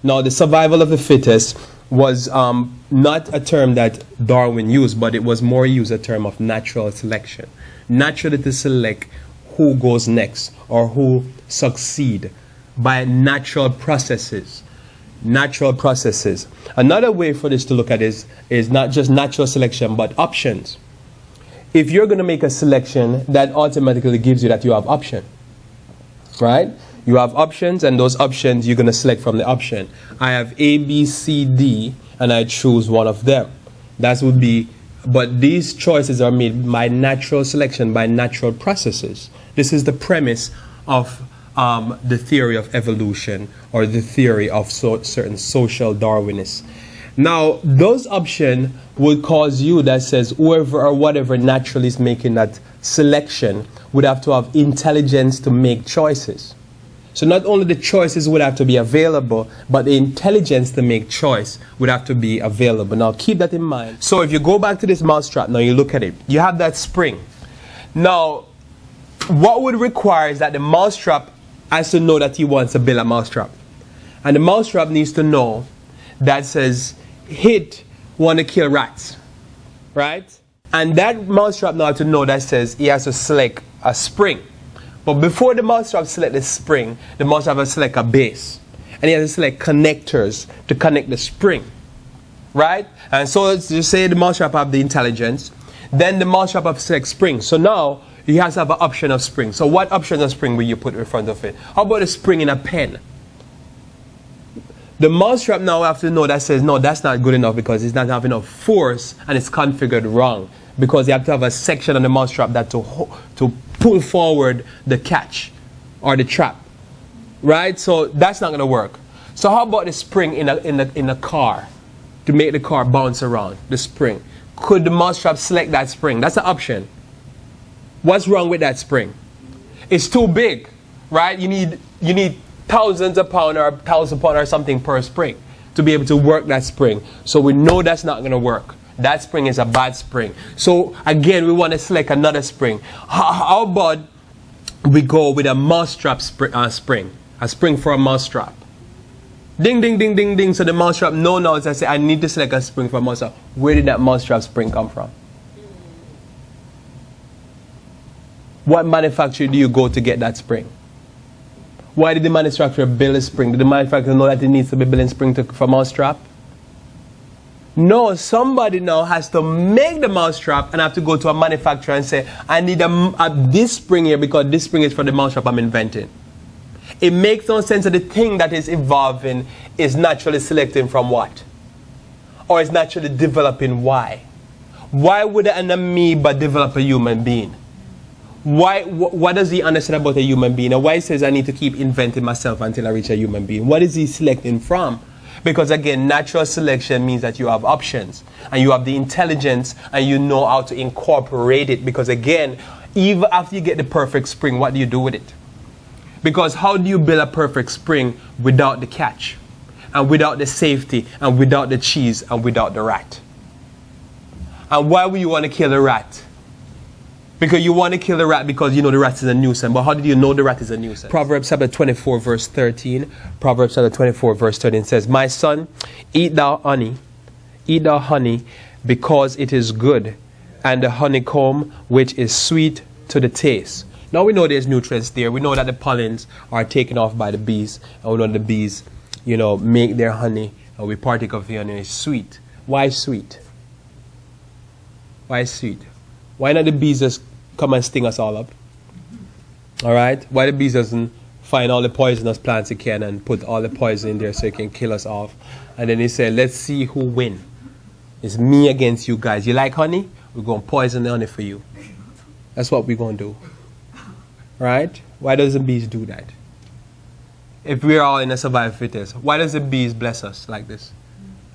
Now, the survival of the fittest was not a term that Darwin used, but it was more used a term of natural selection. Naturally to select who goes next or who succeed by natural processes. Natural processes. Another way for this to look at is not just natural selection, but options. If you're going to make a selection, that automatically gives you that you have option. Right? You have options, and those options you're going to select from the option. I have A, B, C, D, and I choose one of them. That would be, but these choices are made by natural selection, by natural processes. This is the premise of the theory of evolution, or the theory of certain social Darwinists. Now, those options would cause you, that says whoever or whatever naturally is making that selection would have to have intelligence to make choices. So not only the choices would have to be available, but the intelligence to make choice would have to be available. Now keep that in mind. So if you go back to this mousetrap, now you look at it, you have that spring. Now, what would require is that the mousetrap has to know that he wants to build a mousetrap. And the mousetrap needs to know that says, hit want to kill rats. Right? And that mousetrap now has to know that says he has to select a spring. But before the mousetrap select the spring, the mousetrap has to select a base. And he has to select connectors to connect the spring. Right? And so you say the mousetrap have the intelligence. Then the mousetrap have to select spring. So now he has to have an option of spring. So what option of spring will you put in front of it? How about a spring in a pen? The mousetrap now have to know that says, no, that's not good enough because it's not having enough force and it's configured wrong. Because you have to have a section on the mousetrap that to pull forward the catch or the trap. Right? So that's not going to work. So how about the spring in a car to make the car bounce around, the spring? Could the mousetrap select that spring? That's an option. What's wrong with that spring? It's too big, right? You need thousands of pounds or 1,000 pounds or something per spring to be able to work that spring. So we know that's not going to work. That spring is a bad spring. So again, we want to select another spring. How about we go with a mousetrap spring? A spring for a mousetrap. Ding, ding, ding, ding, ding. So the mousetrap knows I say, I need to select a spring for a mousetrap. Where did that mousetrap spring come from? What manufacturer do you go to get that spring? Why did the manufacturer build a spring? Did the manufacturer know that it needs to be building spring for mousetrap? No, somebody now has to make the mousetrap and have to go to a manufacturer and say, I need this spring here because this spring is for the mousetrap I'm inventing. It makes no sense that the thing that is evolving is naturally selecting from what? Or is naturally developing why? Why would an amoeba develop a human being? What does he understand about a human being? And why he says I need to keep inventing myself until I reach a human being? What is he selecting from? Because again, natural selection means that you have options. And you have the intelligence and you know how to incorporate it. Because again, even after you get the perfect spring, what do you do with it? Because how do you build a perfect spring without the catch? And without the safety? And without the cheese? And without the rat? And why would you want to kill a rat? Because you want to kill the rat because you know the rat is a nuisance. But how did you know the rat is a nuisance? Proverbs chapter 24 verse 13. Proverbs chapter 24 verse 13 says, My son, eat thou honey, because it is good, and the honeycomb which is sweet to the taste. Now we know there's nutrients there. We know that the pollens are taken off by the bees. And we know the bees, make their honey. And we partake of the honey. It's sweet. Why sweet? Why sweet? Why not the bees just come and sting us all up? Alright? Why the bees doesn't find all the poisonous plants it can and put all the poison in there so it can kill us off? And then he said, let's see who win. It's me against you guys. You like honey? We're going to poison the honey for you. That's what we're going to do. Right? Why doesn't bees do that? If we're all in a survival fittest, why does the bees bless us like this?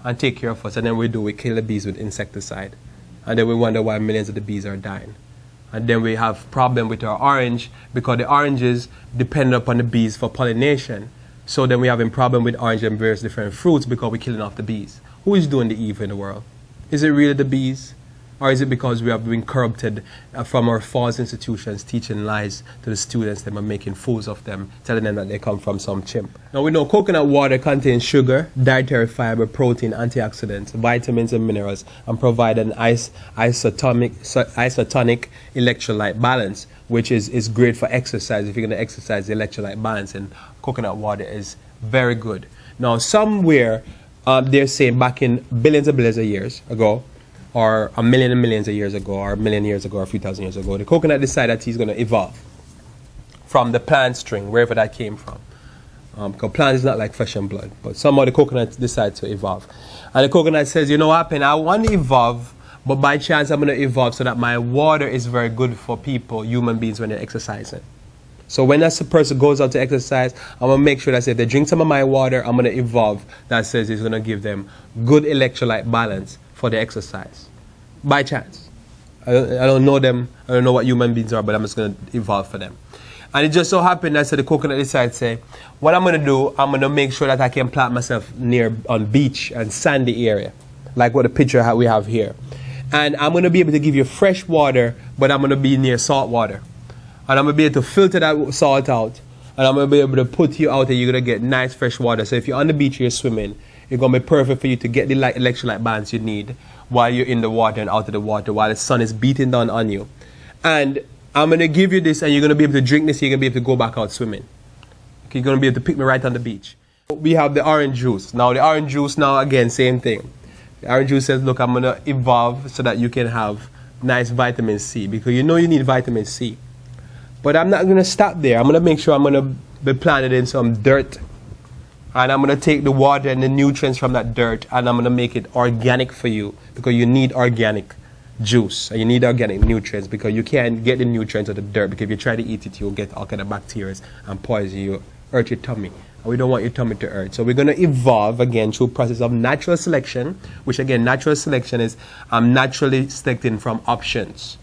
And take care of us. And then we kill the bees with insecticide. And then we wonder why millions of the bees are dying. And then we have problem with our orange because the oranges depend upon the bees for pollination. So then we have a problem with orange and various different fruits because we're killing off the bees. Who is doing the evil in the world? Is it really the bees? Or is it because we have been corrupted from our false institutions, teaching lies to the students, them and making fools of them, telling them that they come from some chimp? Now we know coconut water contains sugar, dietary fiber, protein, antioxidants, vitamins and minerals, and provide an isotonic electrolyte balance, which is great for exercise. If you're going to exercise, the electrolyte balance in coconut water is very good. Now somewhere they're saying back in billions of years ago, or a million and millions of years ago, or a million years ago, or a few thousand years ago, the coconut decided that he's going to evolve from the plant string, wherever that came from. Because plant is not like flesh and blood, but somehow the coconut decided to evolve. And the coconut says, you know what happened? I want to evolve, but by chance I'm going to evolve so that my water is very good for people, human beings, when they're exercising. So when that person goes out to exercise, I'm going to make sure that if they drink some of my water, I'm going to evolve. That says it's going to give them good electrolyte balance for the exercise. By chance. I don't know them. I don't know what human beings are, but I'm just going to evolve for them. And it just so happened that the coconut decided to say, what I'm going to do, I'm going to make sure that I can plant myself near on beach and sandy area, like what the picture we have here. And I'm going to be able to give you fresh water, but I'm going to be near salt water. And I'm going to be able to filter that salt out. And I'm going to be able to put you out and you're going to get nice fresh water. So if you're on the beach, you're swimming, it's going to be perfect for you to get the electrolyte balance you need while you're in the water and out of the water, while the sun is beating down on you. And I'm going to give you this and you're going to be able to drink this, you're going to be able to go back out swimming. Okay, you're going to be able to pick me right on the beach. We have the orange juice. Now the orange juice, now again, same thing. The orange juice says, look, I'm going to evolve so that you can have nice vitamin C, because you know you need vitamin C. But I'm not going to stop there. I'm going to make sure I'm going to be planted in some dirt. And I'm going to take the water and the nutrients from that dirt and I'm going to make it organic for you, because you need organic juice and you need organic nutrients, because you can't get the nutrients of the dirt, because if you try to eat it, you'll get all kind of bacteria and poison you, hurt your tummy. And we don't want your tummy to hurt. So we're going to evolve again through process of natural selection, which again, natural selection is naturally selecting from options.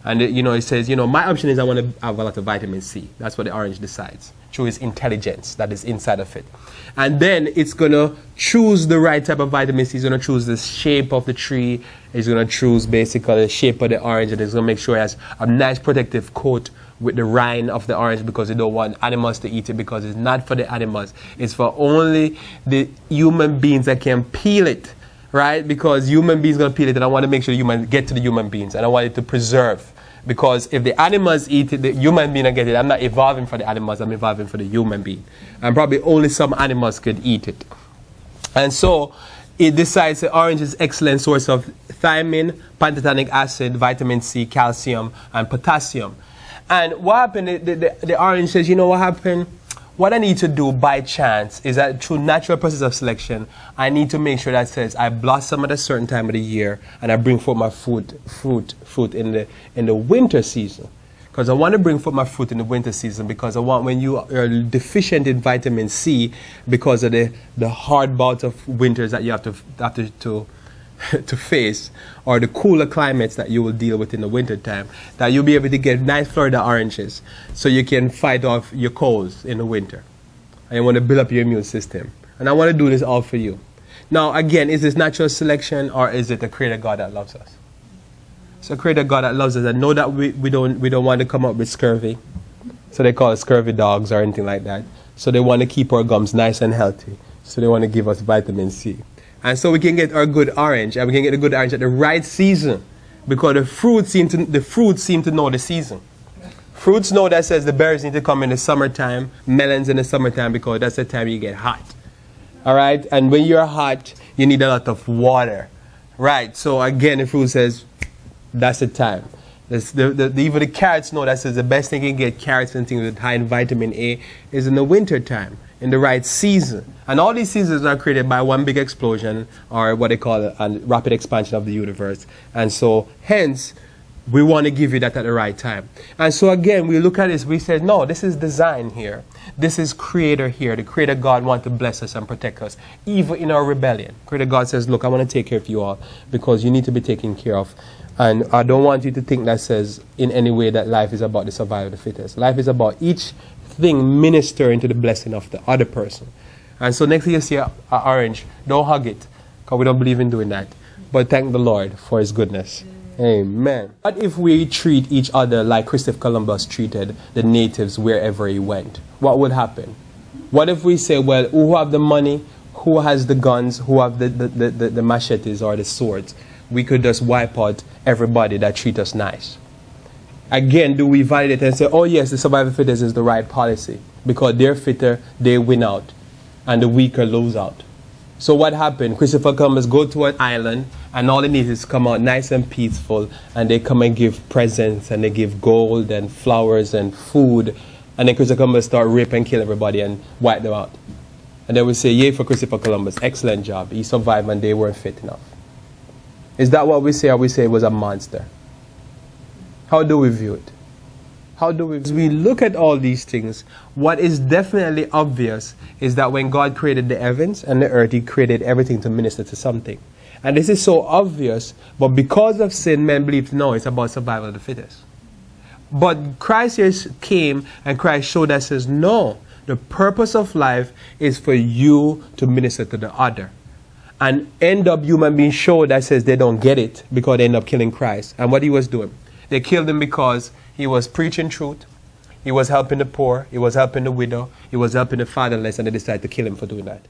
And it says, my option is I want to have a lot of vitamin C. That's what the orange decides, through its intelligence that is inside of it. And then it's going to choose the right type of vitamin C. It's going to choose the shape of the tree. It's going to choose basically the shape of the orange. And it's going to make sure it has a nice protective coat with the rind of the orange, because they don't want animals to eat it, because it's not for the animals. It's for only the human beings that can peel it, right? Because human beings are going to peel it, and I want to make sure humans get to the human beings. And I want it to preserve. Because if the animals eat it, the human being will get it. I'm not evolving for the animals, I'm evolving for the human being. And probably only some animals could eat it. And so it decides the orange is an excellent source of thiamine, pantothenic acid, vitamin C, calcium, and potassium. And what happened, the orange says, you know what happened? What I need to do by chance is that through natural process of selection, I need to make sure that says I blossom at a certain time of the year and I bring forth my fruit in the winter season. Because I want to bring forth my fruit in the winter season, because I want, when you are deficient in vitamin C because of the hard bout of winters that you have to face, or the cooler climates that you will deal with in the winter time, that you'll be able to get nice Florida oranges so you can fight off your colds in the winter. And you want to build up your immune system. And I want to do this all for you. Now again, is this natural selection, or is it a creator God that loves us? It's a creator God that loves us and know that we don't want to come up with scurvy. So they call it scurvy dogs or anything like that. So they want to keep our gums nice and healthy. So they want to give us vitamin C. And so we can get our good orange, and we can get a good orange at the right season, because the fruits seem to know the season. Fruits know that says the berries need to come in the summertime, melons in the summertime, because that's the time you get hot. All right? And when you're hot, you need a lot of water. Right? So again, the fruit says that's the time. Even the carrots know that says the best thing you can get carrots and things with high in vitamin A is in the winter time, in the right season. And all these seasons are created by one big explosion, or what they call a rapid expansion of the universe. And so hence, we want to give you that at the right time. And so again, we look at this, we say, no, this is design here. This is creator here. The creator God wants to bless us and protect us, even in our rebellion. Creator God says, look, I want to take care of you all, because you need to be taken care of. And I don't want you to think that says in any way that life is about the survival of the fittest. Life is about each thing ministering to the blessing of the other person. And so next time you see an orange, don't hug it, because we don't believe in doing that. But thank the Lord for his goodness. Amen. What if we treat each other like Christopher Columbus treated the natives wherever he went? What would happen? What if we say, well, who have the money, who has the guns, who have the machetes or the swords? We could just wipe out everybody that treat us nice. Again, do we validate and say, oh yes, the survival fittest is the right policy, because they're fitter, they win out, and the weaker lose out. So what happened? Christopher Columbus go to an island, and all the natives come out nice and peaceful, and they come and give presents, and they give gold and flowers and food, and then Christopher Columbus start rape and kill everybody and wipe them out. And they will say, yay for Christopher Columbus, excellent job, he survived and they weren't fit enough. Is that what we say, or we say it was a monster? How do we view it? How do we? As we look at all these things, what is definitely obvious is that when God created the heavens and the earth, he created everything to minister to something. And this is so obvious, but because of sin, men believe no, it's about survival of the fittest. But Christ here came and Christ showed us, says, no, the purpose of life is for you to minister to the other. And end up human beings showed that says they don't get it because they end up killing Christ. And what he was doing, they killed him because he was preaching truth, he was helping the poor, he was helping the widow, he was helping the fatherless, and they decided to kill him for doing that.